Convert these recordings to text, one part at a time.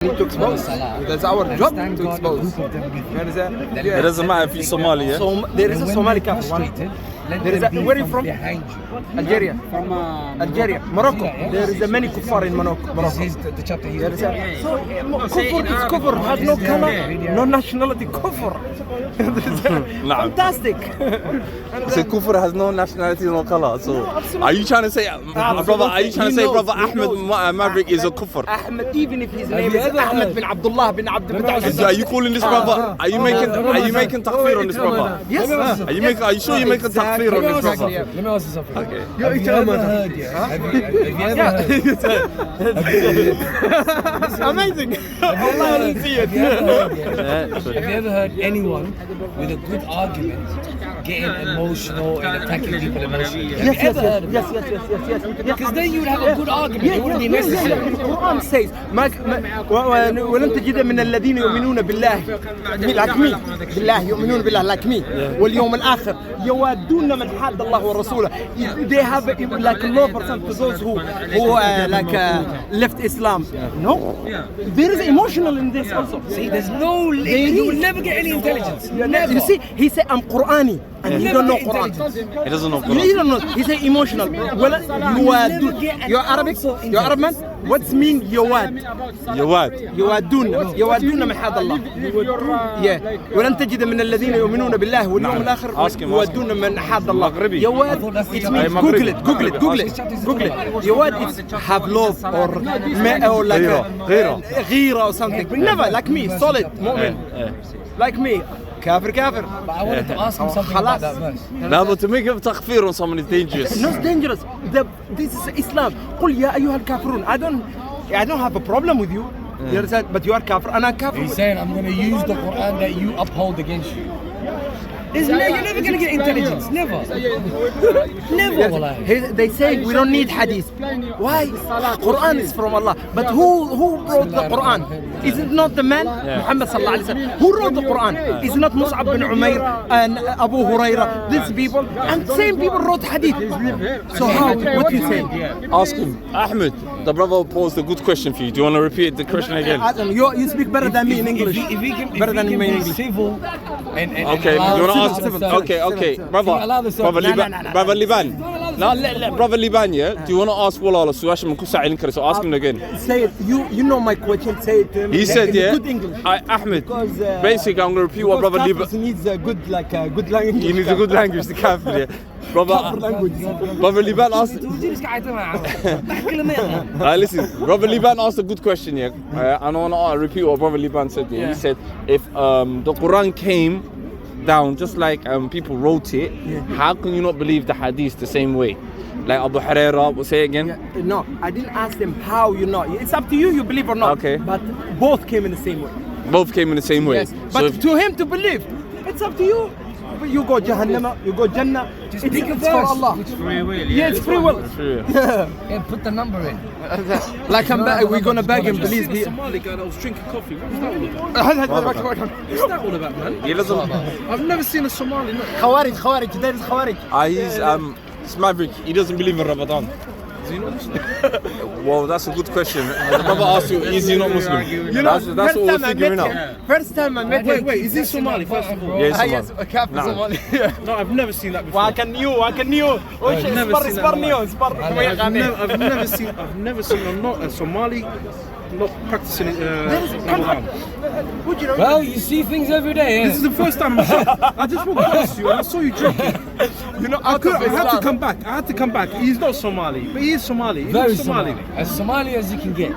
need to expose. That's our job to expose. It doesn't matter if he's Somali, yeah? So there is a Somali kafir. There is a, where are you from? Algeria. From Algeria. Morocco. There is a many kuffar in Morocco. This is the chapter he's There is a, so kufr is kufr, has no color, no nationality. Kufr. Fantastic. So kufr has no nationality, no color. So are you trying to say, brother? Are you trying to say, brother Ahmed Maverick is a kufr? Ahmed, even if his name is Ahmed bin Abdullah bin Abdul. Are you calling this brother? Are you making takfir on this brother? Yes. Are you sure you're making takfir on this brother? Let me ask you something. Okay. Have you ever heard, Amazing. Allah, I didn't see it. Have you ever heard anyone with a good argument getting emotional and attacking people emotionally? Have you ever heard of that? Because then you would have a good argument. It wouldn't be necessary. The Quran says ولن تجد من الذين يؤمنون بالله like me بالله يؤمنون بالله like me واليوم الآخر يوادون من حاد الله ورسوله. They have like a low percent to those who left Islam. No, there is emotional in this also. See, there's no, you will never get any intelligence. Never. You see, he said I'm Qur'ani and he don't know Quran. He doesn't know He Quran. don't know. He say emotional. Well, you're Arabic. You're Arab man. What's mean يواد؟ يوادون من حاد الله. Yeah. ولن تجد من الذين يؤمنون بالله واليوم الآخر يوادون من حاد الله. يواد. It means Google it. يواد is have love or like غيرة or something. But never like me, solid mu'min. Like me. Kafir. But I wanted to ask him something about that verse. No, but to make a takfir on someone is dangerous. Not dangerous. This is Islam. قل يا أيها الكافرون. I don't have a problem with you. You understand? But you are kafir and I'm kafir. He's saying I'm going to use the Quran that you uphold against you. You're never going to get intelligence. Never. Never. They say we don't need hadith. Why? Quran is from Allah. But who wrote the Quran? Is it not the man? Muhammad sallallahu alaihi wasallam. Who wrote the Quran? Is it not Mus'ab bin Umair and Abu Huraira? These people. And same people wrote hadith. So how? What you say? Ask him. Ahmed, the brother posed a good question for you. Do you want to repeat the question again? Adam, you speak better than me in English. Better than me in English. Civil and Okay, you want to ask? Okay, brother Liban. No, brother Liban, yeah. Do you want to ask Wallah Suashim Kusail Inkari? So ask him again. Say it. You know my question. Say it to him. He said, yeah. Good English. Ahmed. Basically, I'm going to repeat what brother Liban. He needs a good language. He needs a good language to kafir. Brother Liban asked. Listen, brother Liban asked a good question, yeah. I want to repeat what brother Liban said. Yeah. He said, if the Quran came down just like people wrote it, how can you not believe the hadith the same way? Like Abu Huraira, say it again. No, I didn't ask them how you know. It's up to you, you believe or not. Okay. But both came in the same way. Both came in the same way. Yes. But to him to believe, it's up to you. You go Jahannam, you go Jannah. Just it's pick a for verse. Allah. It's free will. Yeah, it's free will. Yeah, put the number in. Like we're gonna beg him, please be. Somali guy that was drinking coffee. What was that all about? What's that all about, man? He doesn't. I've never seen a Somali. No. Khawarij, there is Khawarij. He's Maverick. He doesn't believe in Ramadan. Is he not Muslim? Well, that's a good question. The brother asked you, is he not Muslim? You know, that's what we're figuring out. First time I met him. Wait, is he Somali first of all? Yeah, he's Yes, Somali. a kafir Somali. No, I've never seen that before. I've never seen I've never seen a Somali not practicing Ramadan. Well, you see things every day. This is the first time I just walked past you and I saw you drinking. You know, I had to come back. He's not Somali, but he is Somali. He Very looks Somali. As Somali as you can get.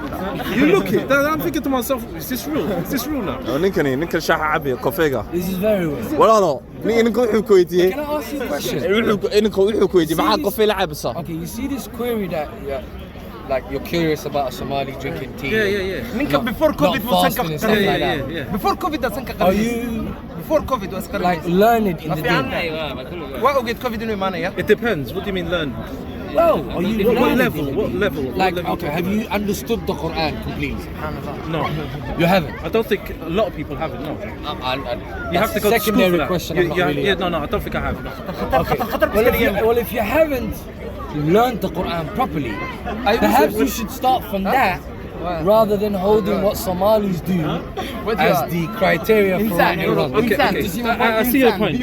You look it. I'm thinking to myself, is this real? Is this real now? ninkan shaha cabi kofeega. This is very weird. walaalo ninkan wuxuu ku weydiiyey Can I ask you a question? ninkan wuxuu ku weydiiyey maxaa kofee la cabisa. Okay, you see this query that like you're curious about a Somali drinking tea. Yeah. Ninka before COVID was fasting and stuff like that. Before COVID was Are you before COVID was like learned in the deen? What okay COVID in mana yeah? It depends. What do you mean learn? Well, are you What learned level? in the What deen? level? Like, What level? okay, have you understood the Quran completely? No, You haven't. I don't think a lot of people have it. No, you have to go to school for secondary that. question. I'm not really. Yeah, no, I don't think I have. Okay. Well, if you haven't learned the Quran properly, perhaps you should start from that rather than holding what Somalis do as the criteria for running wrong. Okay. I see your point,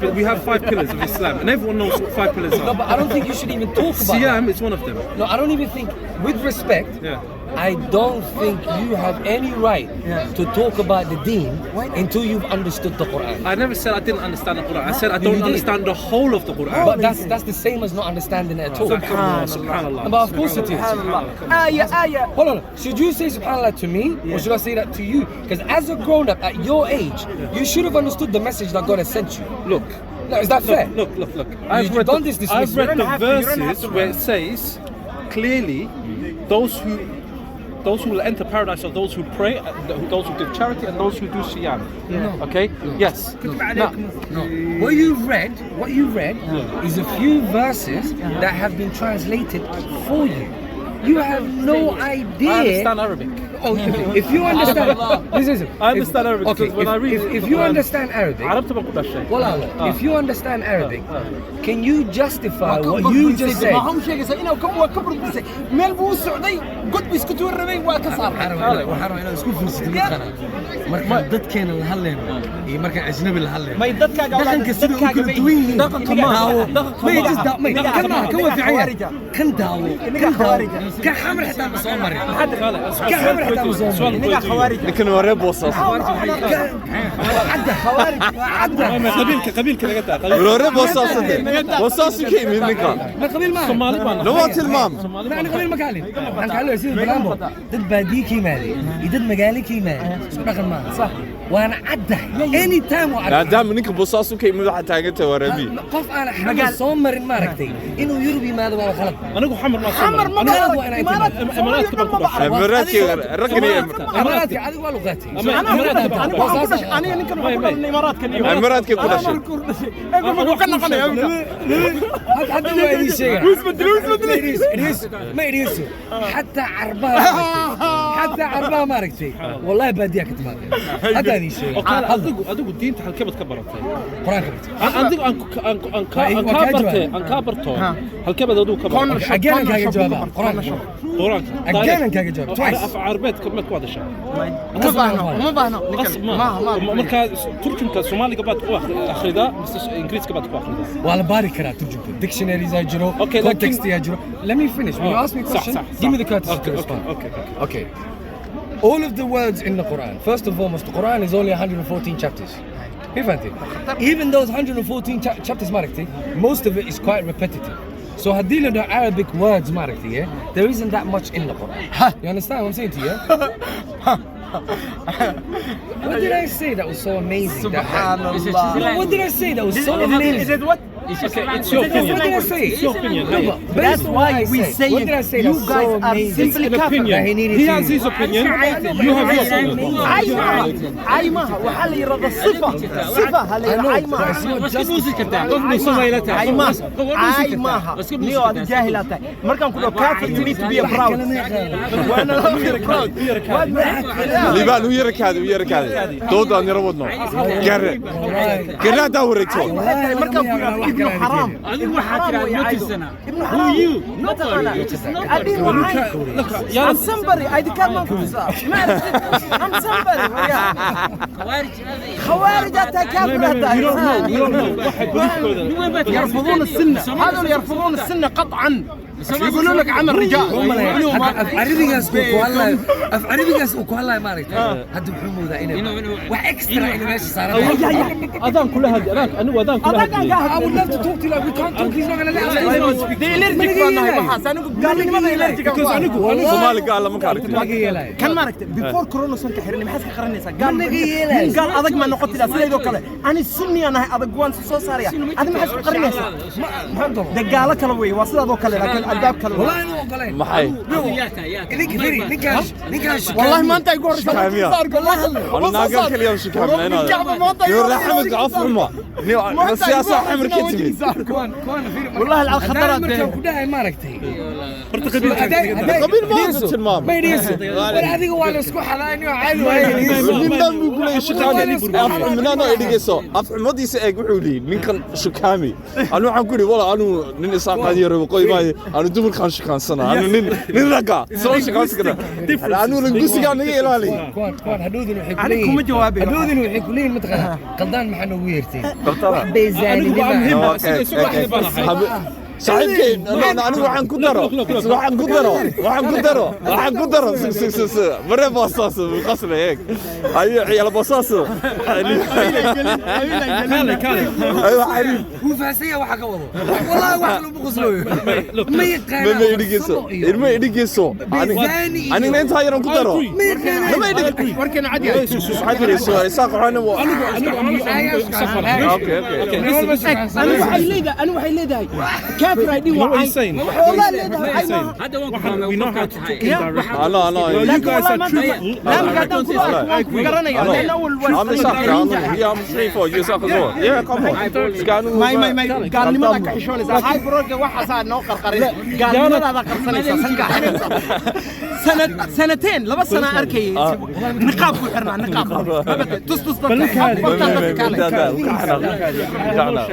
but we have 5 pillars of Islam, and everyone knows what 5 pillars No, are. but I don't think you should even talk about Siyam that. is one of them. No, I don't even think, with respect, Yeah. I don't think you have any right to talk about the deen until you've understood the Quran. I never said I didn't understand the Quran. I said I don't did. understand the whole of the Quran. But that's the same as not understanding it at all. Subhanallah. But of course it is. آية Hold on. Should you say subhanallah to me or should I say that to you? Because as a grown up at your age, you should have understood the message that God has sent you. Look. No, is that fair? Look. You don't dismiss I've it. read You the don't have to- you don't have verses to, where it says clearly those who will enter paradise are those who pray, those who give charity, and those who do siyam. Okay? Yes. No. What you read is a few verses that have been translated for you. You have no idea. I understand Arabic. Oh, if you understand, listen. I understand Arabic Okay, because when I read if you understand Arabic, عرفت بقول هالشيء. if you understand Arabic, can you justify what you just said? ما هم شيء قصينا وكبر بس ملبو السعودي قد بيسكتوا الربي وكسر وحرام إنه اسكو فرصة المدخنة مركا ضد كان الهلين مركا أجنبي الهلين ما يدك دخن كسر كل دوين داو ما يجلس داو ما كنا كوا في عيال كن داو كحمر حتى مصمر كحمر حتى مصمر لكن وريب وصاص قبيل كذا قلت وريب وصاص وصاص كيف من ذكر ما قبيل ما صومالي بنا لو ما تلمام لا أنا قبيل مكالي أنا قالوا يصير بلامبو ضد بادي كيمالي يضد مقالي كيمالي دخل معه صح وأنا عده أني تايم لا وعده دام منك بصاص كيف من واحد تاجته وربي قف أنا حمل صومر ما ركتي إنه يربي ماذا ولا خلق انا اقول حمر ما حمر ما أنا وأنا امارات كمان كبار امارات الرقني أماراتي هذه ولغتي أنا يمكن أقول الإمارات كان امارات كيف كل شيء حتى ما يدري شيء ما يدري حتى عربها ما ركتي والله باديك تمام حتى هذه شيء ادق الدين تحل كبت كبرت قرآن كبرت ان كابرتو هل كبد ادو كبر أجانا كاجا جوابها قرآن أجانا كاجا جواب تعرف عربيت كم كواد الشام ما بهنا مركا ترجم كصومالي قبل اخردا انجليزي قبل اخردا والله بارك كرا ترجم ديكشنري زي جرو Okay, context يا جرو let me finish when you ask me a question give me the courtesy to respond okay all of the words in the Quran first and foremost the Quran is only 114 chapters even those 114 chapters Marakti most of it is quite repetitive so hadila the Arabic words Marakti yeah there isn't that much in the Quran you understand what I'm saying to you what did I say that was so amazing Subhanallah. what did I say that was so amazing Is it what? It's your opinion. What did I say? It's your opinion. That's why we say what did I say? you That's guys so are amazing. simply An opinion. kafir. He has his opinion. You have your opinion. عايمها وحال يرضى صفة هل عايمها عايمها نيو هذا جاهلاتي مركم كله كافر you need to be a proud وانا لا proud ليبان ويرك هذا دود أن يروضنا قرر دورك تو مركم كله ابن حرام ابن حرام ابن حرام I'm somebody I can't I'm somebody خوارج يرفضون السنة هذول يرفضون السنة قطعا يقولون لك عمل رجال أفعرفك والله ما رأيت هذا حمو ذا إنه وإكسترا إنه ماشي صار أذان كلها أنا وأذان كلها I would love to talk to you like we can't talk he's not gonna let us Somali قال ما كارك كان ما ركت before كورونا سنك حرني محس قرنيسا قال أضق ما نقطة لا سيدو كله أنا السني أنا أضق وان سوساريا هذا محس قرنيسا دقالة كلوي وصل هذا كله لكن أداب كلوي والله أنا قليل محي والله ما أنت يقول شكامية أنا ناقل كل يوم شكامية أنا يقول لحمك عفرمة السياسة حمر كتمي والله على الخطرات ما ركتي قبيل ما قلت المام ما يريسو ولا هذه هو الاسكو حلاني وعالو من بام يقول لي شكامي أفهم من أنا إديكسو أفهم ما دي سأق وحولي من كان شكامي أنا عم كوري والله أنا نني ساق هذه الربقي ماي أنا أنا دبل كان شكان سنة أنا نين رجع سوي شكان سكنا أنا نقص كان نيجي لالي كوان هدوذن وحكولين أنا كم جوابي هدوذن وحكولين متغير قلدان محنو ويرتي دكتورة بيزاني صحيح أنا وحن كدرة وحن كدرة مرة بصاص قصر هيك أي على بصاص أيوة حريم هو فاسية وحكا والله واحد لو بغسلوه ما يقال ما يدقيسو أنا أنت هاي كدرة ما يدقي وركن عادي صحيح ساق أنا أوكي أنا وحي ليدا كافر هيدي وعي والله ليدا هذا we know how to talk in direct. أنا You guys are true. I'm ساق I'm 3-4 you ساق زور yeah come on كانوا ما قال لي ما كحشون إذا هاي بروك واحد صار نوقر قريب قال لي هذا قرصني سنتين لبس سنة أركي نقاب وحرنا نقاب تص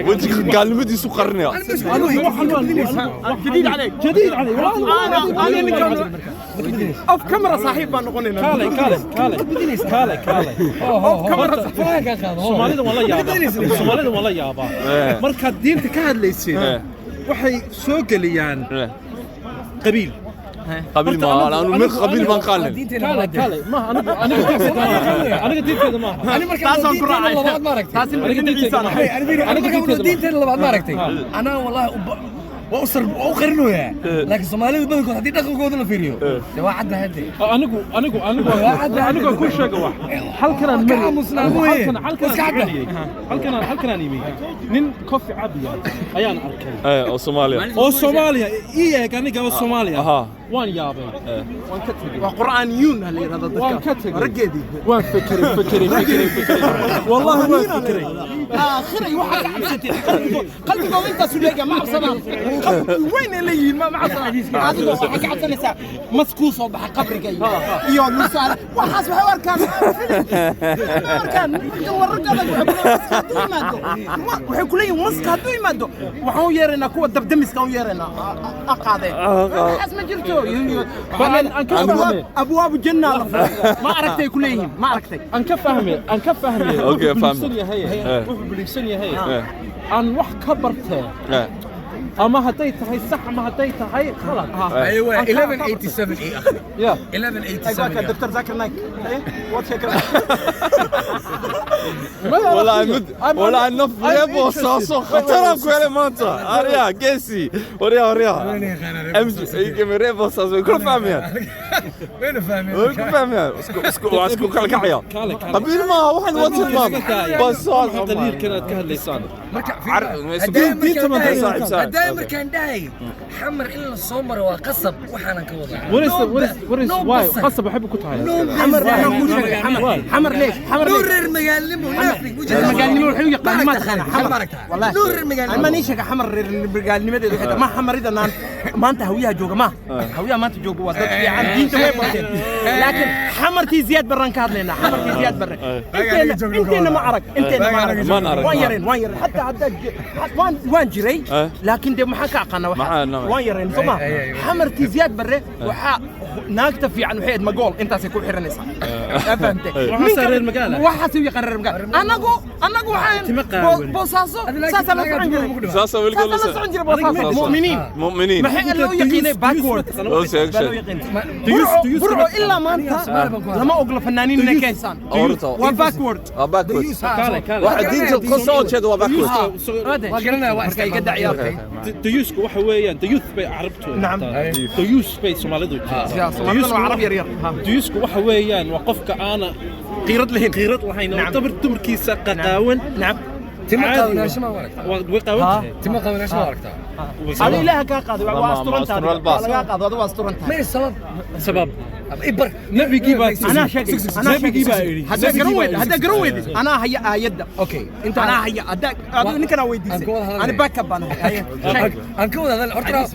وانت قال بدي سكرني جديد عليك أنا أوف كاميرا صاحب بنقولنا كالي Soomaalida wala yaaba marka diinta ka hadlaysid waxay soo galiyaan qabiil قبل ما أنا من قبل ما قال كالي ما أنا دينتي ما أنا مركز دينتين الله بعد ما ركتي أنا مركز دينتين الله بعد ما ركتي أنا والله وأصر وأخرنه يا لكن الصوماليين بدكم هدي دخل جودنا فيريو ده واحد بهدي أنا كل شيء واحد هل كان نيمي نين كوفي عبية أيان أركي أو إيه كان جوا الصومالية وان يابي وان كتبي وقرآنيون هاللي هذا وان كتبي رجدي وان فكري والله وان فكري آخر واحد عبستي قلبي وانت سليقة ما عصنا وين اللي ما عصنا هذا واحد عصنا نساء مسكوس وبح قبر جاي يوم نسأل وحاسب حوار كان ورجال وحكوا لي مسك هدو يمدو وحو يرنا كوا دبدمس كانوا يرنا أقاضي حاسب ما جرتو أبواب الجنة ما عرفتي كلهم ما عرفتي أنك فهمي أوكي فهمت بالسنية هي أن وح كبرته أما هديت هاي صح ما هديت هاي غلط أيوة 1187 إيه أخي يا 1187 الدكتور ذاكر نايك ولا نف يبو صاصو خطر كل مانتا أريا كيسي وريا أمجي كاميرا بصاصو كل فاهمين وين فاهمين اسكو كالكعيا قبل ما واحد وصل ما بس قليل كانت كهاللسان دايما كان داي حمر إلا الصومر وقصب وحنا كوضع ورس واي قصب أحب كتايا حمر ليش حمر نور المجالم ونافي المجالم والحلو يقال ما تخانع حمر والله نور المجالم ما نيشك حمر المجالم ده ما حمر إذا نان ما أنت هويها جوجا ما هويها ما أنت جوجا وصلت في عن دين توي لكن حمرتي زياد بران كار لنا حمرتي زياد برا أنت معرك وين حتى وان جري لكن ده محاكا قنا وين ثم حمرتي زياد برا وحا ناكتفي عن وحيد مقول انت سيكون حرنسا فهمت وحصر المقاله وحاسوي يقرر المقاله انا جو حين بوصاصو ساسا بالقول مؤمنين ما هي لو يقين باكورد برو الا ما انت لما اقول فنانين نكيسان وباكورد واحد دينت القصه كذا وباكورد وقلنا واحد يقد عيارتي ديوسكو waxa weeyaan diyuth bay carabtu نعم diyuth bay Soomaalidu Soomaalidu عربي يرير diyuusku waxa weeyaan waa qofka aana qiirad lahayn oo dabarkiisa qadaawan نعم تمقاوناش ما ورقتها وقاوتها تمقاوناش ما ورقتها هذه لها كاقاضي واسترنتها لا كاقاضي هذا واسترنتها ما السبب إبر نبي جيبها انا شقي انا نبي جيبها هذا قرويد انا هيا يد أوكي أنت انا هيا هذا نكنا ويدي انا باك اب انا أنكو هذا أرترا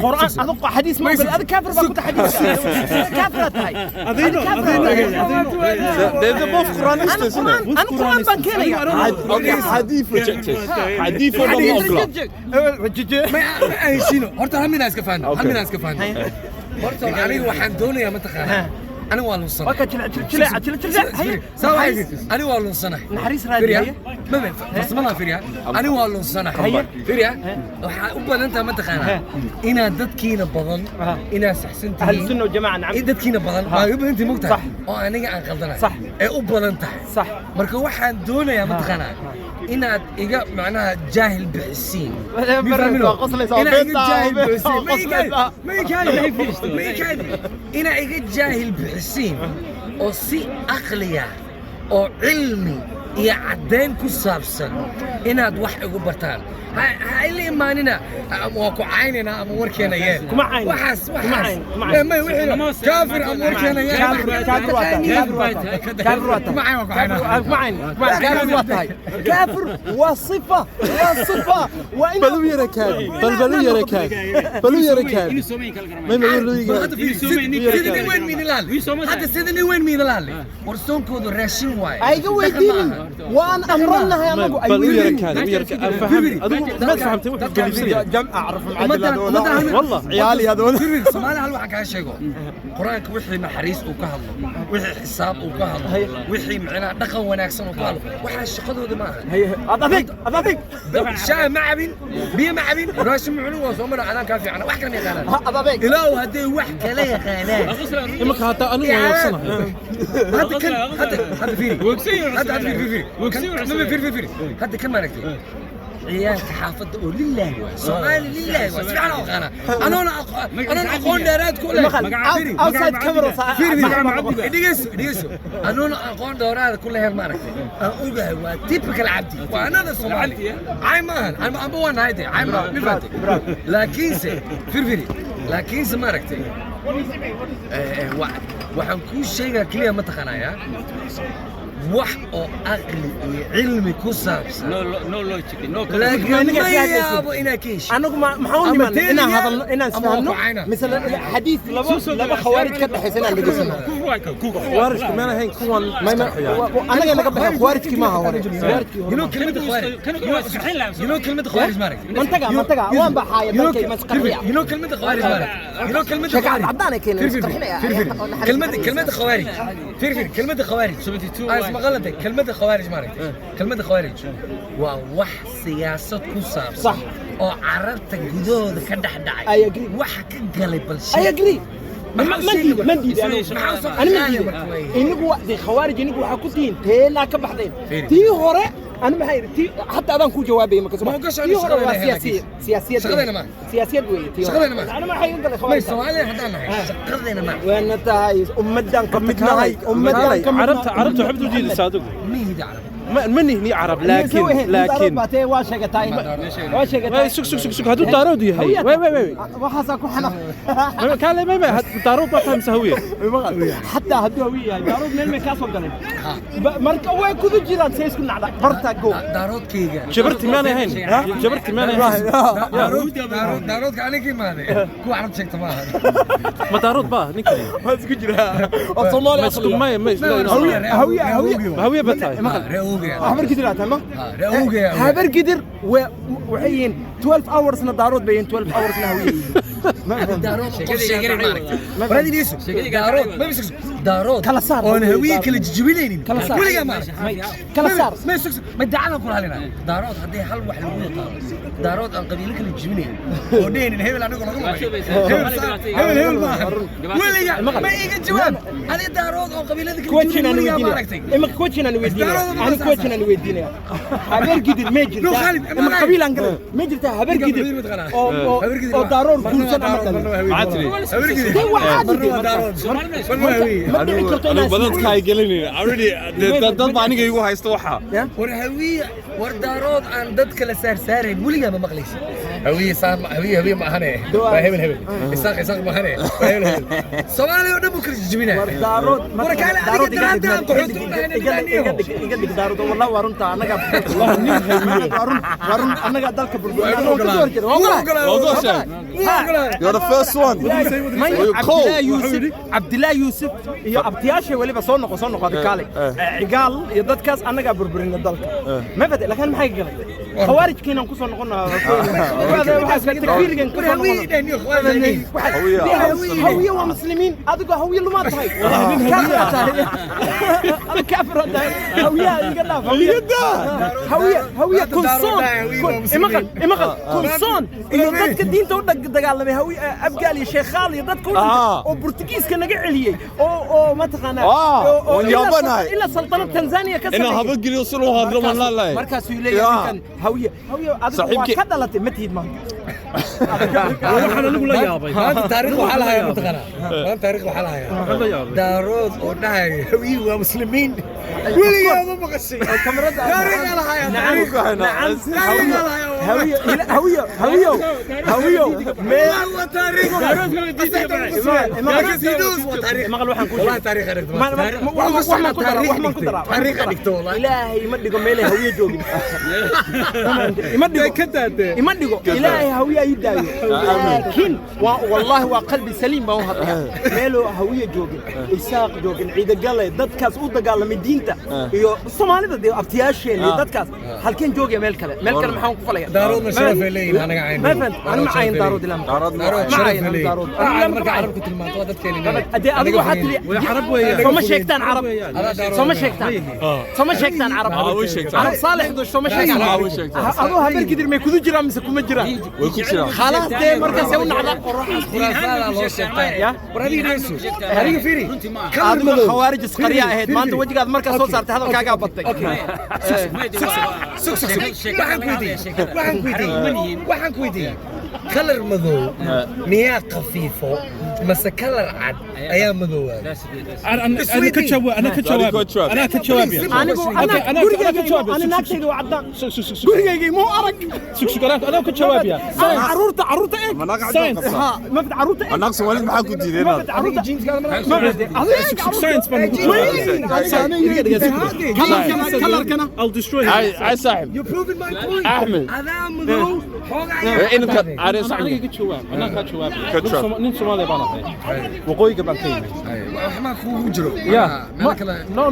قرآن هذا حديث ما هذا كافر بقول حديث كافر هاي They're both Quranists, isn't it? انا قرآن بنكينا يا Okay, hadith rejected. Hadith from Allah. ما شنو أرترا هم ناس كفان هم ناس كفان أرترا عليه وحندوني يا متخان أنا والله صنع أنا والله صنع نحريس فيريا راديو ما بس ما فيريا أنا والله صنع فيريا وبعدين أنت ما تخانه إنا دتكينا بدل إنا سحسنتي اهل السنه والجماعه نعم دتكينا بدل ما يبغى أنت مقتنع صح أنا عن غلطنا صح وبعدين أنت صح مركو واحد دونه يا ما تخانه إنا إيجا معناها جاهل بحسين إنا إيجا جاهل بحسين أو سي أقلية أو علمي يعدين كسابسن إنا دوح إقبرتان هاي اللي إيماننا أمواكو عيننا أموركينا يال كما عين وحس ما يوحي كافر أموركينا يال كافر وصفة وإن بلو يركان بلو يركان بلو يركان ما يقولوا سيدني وين مين الآن هذا سيدني وين مين الآن ورسون كودو راشين واي أيوة ويدين وأن أمرنا يا مبو بلو يركان فهم ما فهمت جمع أعرف معدل والله عيالي هذول سمعنا هل واحد شيء قرآنك وحي محريس وكهله وحي حساب وكهله وحي معنا دخل وناكسن وكهله وحي الشقد ودماغ هي أضافيك شاي معبين بيه معبين راشم معلومة وصومنا أنا كافي أنا واحد كان يخانان أضافيك لا وهدي واحد كلا يخانان إمك هتا أنا ويصنع هذا فيري هذا فيري هذا كم مركي عيالك حافظ لله سؤال لله سبحان الله انا اقول دورات كلها اوسايد كاميرا دقيقه انا اقول دورات كلها ما عرفت اقولها وتيبكال عبدي وانا ذا صومالي عيمان انا ابو وانا هيدي عيمان مفاتي لكن فيرفيري لكن ما عرفت waxaan ku sheegaa kaliya ma taqaanaya wax oo aqli iyo cilmi ku saabsan no logic no anagu maxaan niman inaan hadalno inaan isfahanno مثلا حديث laba khawaarij ka dhaxaysan aan dhageysano خوارج ما لهين كون anaga naga baxay khawaarijki ma aha hore كلمة خوارج مارك منطقة وين بحاية dalkay masqariya كلمة خوارج مارك شكل عدانة كلمة خوارج كلمة خوارج اسمع غلطك كلمة خوارج مارك كلمة خوارج ووح سياسة كوساب صح oo carabta gudooda ka dhaxdhacay ay agree waxa ka galay balse ay agree ما نديد أنا إنك وقت خوارج إنك وحكوتين تلا كبحدين تي هراء أنا ما هي تي حتى أنا كل جوابي ما كسبان تي هراء سياسية سياسية أنا ما هي ينقل خوارج سؤالي هذا شقرنا ما وين تاي أمدان كمتنا هاي أمدان عربت حفظ جيد صادق مين هذا عرب مني هني عرب لكن باتي واشقتاي سك هذو دارودي هي وي وحاسك وحنا كان ما دارود بفهم سهويه حتى هدو هويه دارود من مكاس وقلن marka way kudu jiraan say isku nacda barta go daaroodkayga jabarti maana hayn jabarti maana hayn daaroodka anigii maade ku arab sheegta maaha ma daarood baa ninka waa isku jira oo Soomaaliya isku hawiye batay habar gidir atama habar gidir waxayn 12 hours na daarood bayn 12 hours na hawiye daarood sheegay maaragtay waradiisu daarood ma bisoo daarood kala saar oo hawiye kala jijibinaynin weliga kala saar ما دعنا كل هالنا دارات هذه حل واحد لقوه دارات عن قبيلة كل الجبنين ودين الهبل أنا أقول لكم هبل ولا ما يجي جواب هذه دارات عن قبيلة كل الجبنين إما كوتشنا نودينا أنا كوتشنا نودينا هبل جديد ميجر إما قبيلة أنجلة ميجر تها هبل جديد أو دارات كل سنة مثلا عادي هو عادي dhici karto anigu inaad badadka ay gelinayna already dad baa aniga igu haysto waxa war hawiye war daarood aan dadka la saarsaarayn weligaa ma maqlaysa hawiye ma ahane waa hebel isaaq ma ahane waa hebel Soomaaliya oo dhan buu kala jijibinaya daarood war kaale daarood iga dig daarood wallahi waa runta anaga warun anaga dalka you're the first one Abdullah Yusuf iyo abtiyaasha waliba soo noqday kaale cigaal iyo dadkaas anaga burburina dalka ma fadhi laakiin maxay galay خوارج كنا نقص نقولنا هذا واحد تكفيرين هوية ومسلمين هذا هوية اللي ما تهاي أنا كافر هوية هوية كونسون إمقل كونسون إنه ضد الدين تودك دجال لما هوية أبقى لي شيخ خالي ضد كل أو برتقيس كنا قاعليه أو ما تقنا واليابان هاي إلا سلطنة تنزانيا كسر إنه هبق لي يوصلوا هذا ما لا مركز يليه هوية صاحبك كذا متهيد ما waxaan anigu la yaabay maanta taariikh waxa lahayaa mataqana maanta taariikh waxa lahayaa daarood oo dhahay hawiye waa muslimiin weligaa ma maqashay kamarada taariikh lahayaa هوية ما هو تاريخ مقال waxaan ku والله تاريخ تاريخ dhigto والله ilaahay ma dhigo meel hawiye joogin ima dhigo ilaahay hawiye ay daayo laakiin wallahi waa qalbi saliim baa hadda meel hawiye joogin isaaq joogin ciida galay dadkaas u dagaalamay diinta iyo Soomaalida abtiyaasheen dadkaas halkeen joogay meel kale maxaan ku falaya daaroodna sharaf ay leeyihiin anaga cayn أنا ما عين دارود الآن ما عين دارود أنا مركز عرب كنت المنطقة ذات كلمة أدي أدي واحد عرب ويا سوما شيكتان عرب سوما شيكتان عرب عرب صالح دوش سوما شيكتان أبو هبل كدير ما يكذو جرا مسكوا مجرا خلاص ده مركز يوم نعذب خراسان الله شيكتان يا برادي نيسو هذه فيري هذا خوارج سقرية هيد ما أنت وجهك هذا مركز صوت صارت هذا كاجا بطك waxaan ku weydiiyay kalar madow miyaa qafiifo mase kalar cad ayaa madowaa أنا كجواب أنا ناكتي وعدان قرية مو أرق أنا كجواب يا عروته إيه ساينس ما في عروته إيه أنا أقصد ولد معاك كنت دينا عروض جينز كلام ساينس كلر كنا I'll destroy him عاي صاحب You proving my point أحمد هذا مذوب إنك عارف صاحب أنا كجواب نين سومالي بانه وقوي قبل كلمة ما أخوه جرو no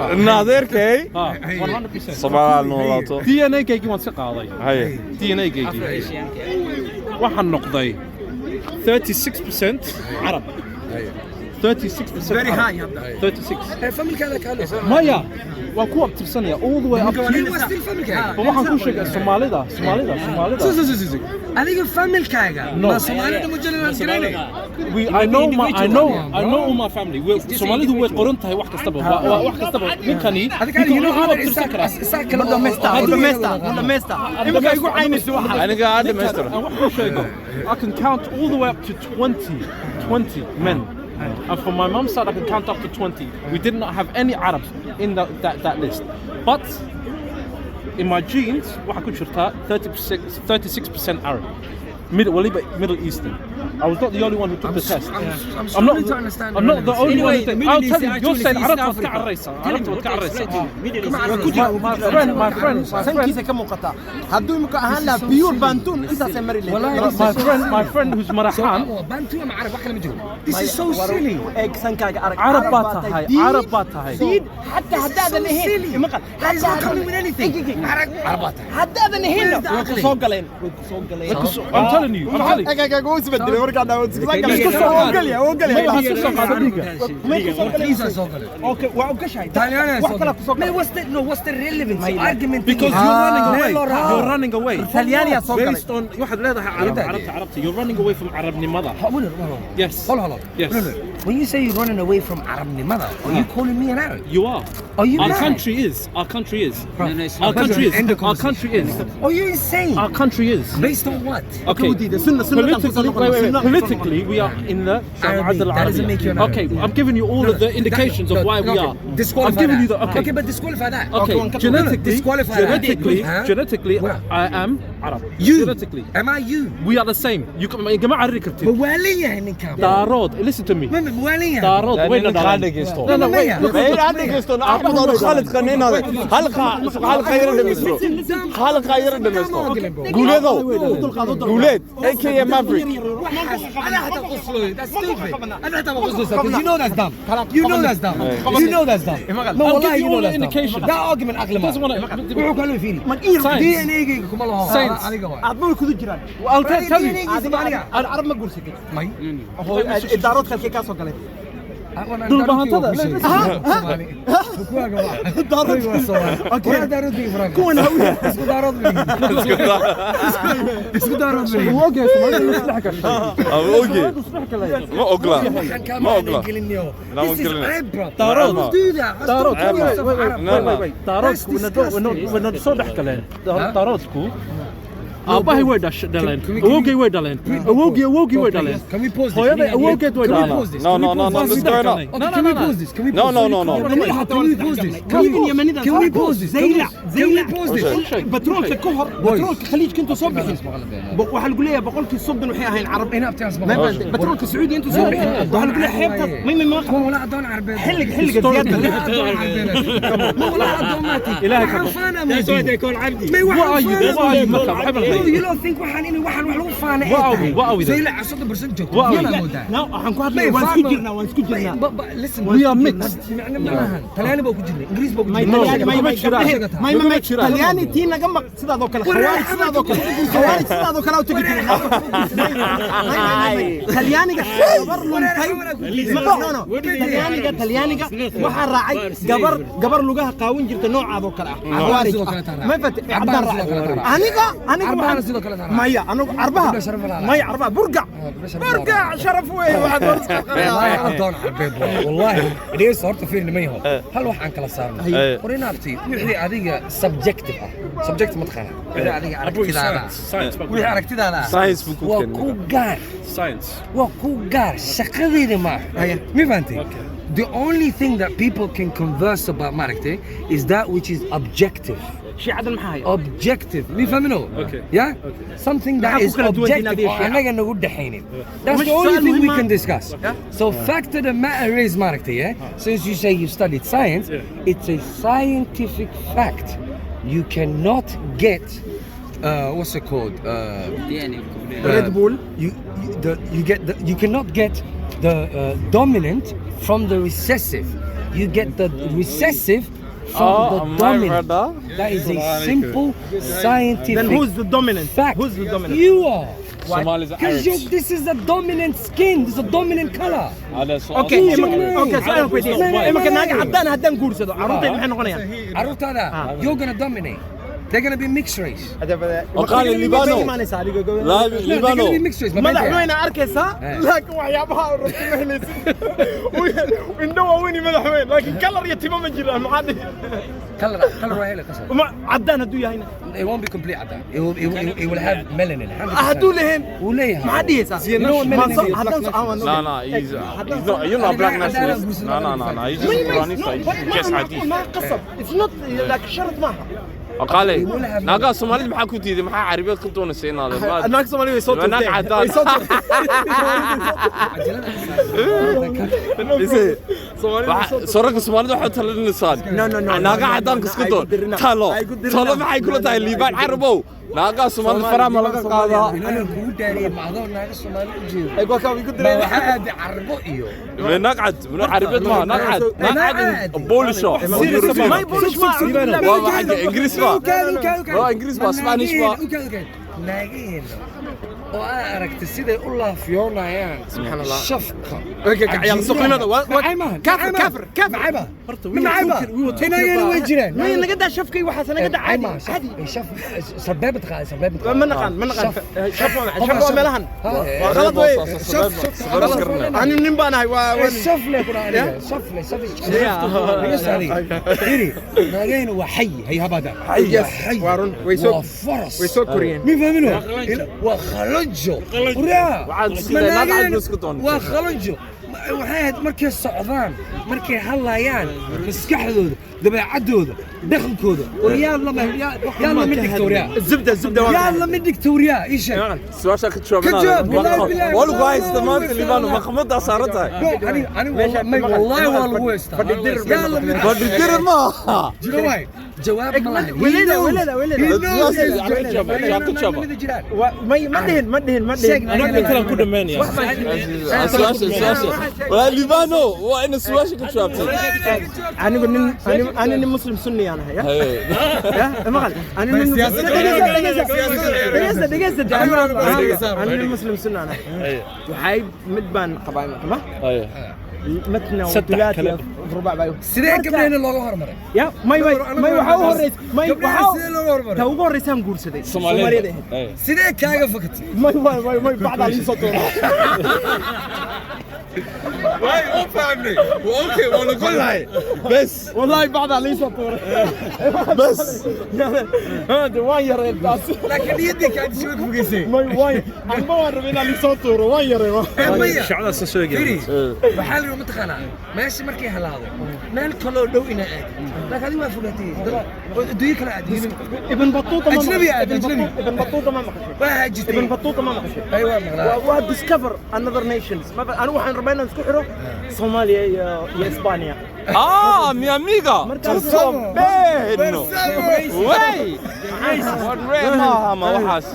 100% ناظر كي 100% صباح النور DNA كيجي ما تقاضي هاي DNA كيجي واحد نقضي 36% عرب 36% very high 36 فمن كذا كله مايا وكو بترسنيا all the way up to waxaan ku sheegay Soomaalida adiga familkaaga ma Soomaalida mujalladaan garanay I know all my family Soomaalidu way qoran tahay wax kastaba ninkani you know how to مدمستا imika igu caynayso waxa aniga adamester I can count all the way up to 20 men and from my mom's side I can count up to 20 we did not have any Arabs in that list but in my genes waxa ku jirta 36% Arab Middle Eastern. I was not the only one who took the test. I'm not the only one. I'll tell you. You're saying Arab was كعريسة. My friend. سنكيسة كم مقطع. هدول مكأهان لا بيور بانتون أنت سمري لي. My friend who's Marahan. بانتون ما عارف واحد مجهول. This is so silly. إيه سنكاج عرب باتها هاي. دين حتى هذا نهين. He's not coming with anything. عرب هذا نهين. سوقلين. I'm telling you. Okay, وش هاي؟ what's the relevance argument? Because you're running away. ثانية Based on واحد لا ده عربتي. You're running away from Arab mother. Yes. Hold on. Yes. When you say you're running away from Arab mother, are you calling me an Arab? You are. Are you? Our country is. Our country is. Are you insane? Our country is. Based on what? Okay. politically we are in the Arabic. That doesn't make you an Arab. Okay, I'm giving you all of the indications of why we are. Disqualify I'm giving that. you the Okay, but disqualify that. Okay, genetically, disqualify that. Huh? genetically, What? I am Arab. You. Genetically, Am I you? we are the same. You can يا جماعة أوريك التيم. موالية هنكام. دارود, listen to me. موالية. دارود وين لأنك دارود؟ عندك يستو. لا وين؟ غير عندك يستو. أحمد أو خالد خنين هذا. حلقة غير دمستو. حلقة غير دمستو. قولي ذو. قولي. AKA Maverick. أنا هتقص له. That's stupid. أنا هتقص له. Because you know that's dumb. You know that's dumb. You know that's dumb. No, والله you know that's dumb. ده argument عقل ما. روحوا قالوا فيني. DNA كم الله. Science. عضمون كذا جيران I'll tell you. العرب ما يقول سكت ماي. هو الدارات خلكي كاسو قالت دول بهانتدا. اوكي دارود بي فرانك. كون هوية اسكو دارود بي. اسكو دارود بي. اوكي اسمع نصلحك أوكي. ما أقلا. ما أقلا. لا This is ممكن. عيب bro. دارود. Don't do that. دارود. Arab. دارود ونو صدح كلام دارودكو أباهي وين دالين أوجي وين دالين أوجي وين دالين Can we pause this? هو يبي أوجي وين Can we دالين pause this? No, no, no, no, this going up. Okay, can we pause this? Can we No, pause no, this? no, no. Can we pause this? Can we pause this? Can we pause this? بترولك الكهر بترولك الخليج كنتوا صبحين وحنقول ليه بقول لك الصبن وحياها هين عرب هنا بتعرف ما بترولك السعودي انتوا صبحين وحنقول ليه حيبتها ما ولا أدون عربي حلق زيادة لا أدون عربي ولا أدون ماتي إلهك عرفانا ماتي يكون عبدي ما وعي you don't think وحنيني وحن وفانا وعوي زي لا 100% جوك واو يلا مودا لا حنكون هذا وان سكجرنا listen We are mixed. يعني ما طلياني بوكو جري انجليزي بوكو ما جري ما طلياني تينا جنبك سيدا ذوك الخوارج سيدا ذوك الخوارج سيدا ذوك لو تجي طلياني طلياني waxaa raacay gabar lugaha qaawin jirta nooca oo kale ah xawaarij ma fat aniga maya anigu arbaha maya arbaha burga sharaf weey والله أدون عربي والله ليه صورت فيني ما يهو هل وحن كلا صارنا ورينابتي وحدي هذه subjective subjective متخانة وحدي هذه عرفتي ذا وحدي عرفتي ذا Science بكون وكوجار Science. وكوجار شقدي ما مي فهمتي The only thing that people can converse about Marakte is that which is objective. شيء عدل محايا Objective. مي فهمنو؟ Okay. Yeah? Something that is objective. أنا قاعد نقول دحين. That's the only thing we can discuss. So fact of the matter is Marakte, yeah? Since you say you studied science, it's a scientific fact. You cannot get what's it called? Red Bull. You cannot get the dominant from the recessive. You get the recessive from the dominant. That is a simple scientific Then who's the dominant? fact. Who's the dominant? You are. Somalis are Because Arabs. this is a dominant skin. This is a dominant color. اوكي Who's your man? اوكي سؤال كويس اما كنا عدان هدان قورسدو عروتي maxay noqonayaan عرفت هذا؟ You're gonna dominate. They're gonna be mixed race. وقال الليبانو لا They're gonna be الليبانو mixed race. madaxweyne arkaysa laakiin waxyaabaha ururta ma helaysid indhaha weyni madaxweyne laakiin kalar iyo timo ma jiraan maxaa Color right here, قصر. cadaan hadduu yahayna It won't be complete عدان. It will have melanin. hadduu lehen وليه؟ maxaa dhihaysaa You know what melanin is? No, no, he's not, you're not a black nationalist. No, he's just a Quranista. He just hadith. ما قصب it's not like شرط maaha وقال لي ناقا صومالي maxaa ku diiday maxaa carabiyeed ku doonaysa inaad naag Soomaali way soo naag turtay cadaan soraka Soomaalida waxa talinaysan naaga cadaanka isku doon talo maxay kula tahay liibaan carabow naaga Soomaalida faraama laga qaadaa أنا كود داري معظم الناس الصومالي يجوا. ay waa ka igu ما diray واحد عربو إيو. naag cad carabiyeed ma naag cad boolisho ما يبولش ما waa xagga Ingiriis ba waa Ingiriis ba Spanish ba ناقين. وأنا أركت سيدي الله في يوم عيان. سبحان الله. شفقة. عيال سوق لماذا كافر معيبة. معيبة. تناقين وجرين. ما نقدر شفكي وحسن نقدر عادي عادي. شف سبابة خا سبابة. من نقان شفوا ملهن غلط وي شف أنا نبان هاي شف لي قرآن. شف لي. ناقين وحي هي هبدا. حي وارون ويسوق وفرس. ويسوق كوريين مين فاهمينه؟ وخلص خلنجو وريا وعاد سيدي ما قاعد نسكتون وخلنجو waxay markay socdaan markay hadlayaan maskaxdooda dabeecadooda dhaqankooda وريال يلا من دكتوريا الزبده يلا من دكتوريا ايش سواشا كتشوف والله كويس تمام الليبان ومخمضه صارتها انا والله ويست يلا من بدير ما جنواي جواب مالي ما دهن انا قلت لهم كل مان يا سواشا الليبانو وين سواشا كتشوف انا مسلم سني انا يا ما قال انا انا مسلم سني انا وحايب مدبان قبائل ما متنا وثلاثة ربع بايو سيدي قبلين لوغو هرمري يا ماي waxaa u horeys may ta ugu horeysaan guursaday Soomaaliyeed سيدي kaaga fakatay may bacda li soo tooro واي مو فاهمني اوكي والله كلها بس والله بعدها لي soo tooro بس هذا وين يا بس لكن يدك عاد شو فوقيسي may وين aan ma warabina li soo tooro waan yaray شعلة سويقي waxaa ma taqaanaa meeshii markay halaado meel kaloo dhow ina aad laakiin adiga waa fogaatay duuyi kala aad ابن بطوطه أجنبي أجنبي ابن بطوطه ما مقشي واجد ابن بطوطه ما مقشي ايوه مغلا وديسكفر انذر نيشنز انا waxaan rabaynaa isku xiro Soomaaliya iyo Isbaaniya mi amiga markaasoo beno way ma waxaas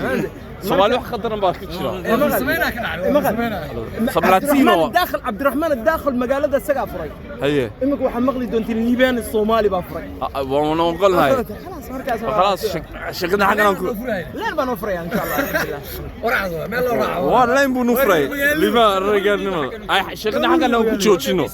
Soomaali wax khadaran baa ka jira سمينا كنعرف sablatino داخل عبد الرحمن الداخل magaalada isaga furay haye imika waxa maqli doontiin liibaan Soomaali baa furay وانا نقول هاي خلاص شقنا حقنا لا بان furay ان شاء الله ورعد ما لو رعد والله بنفري لما الرجال نما شقنا حقنا ku joojino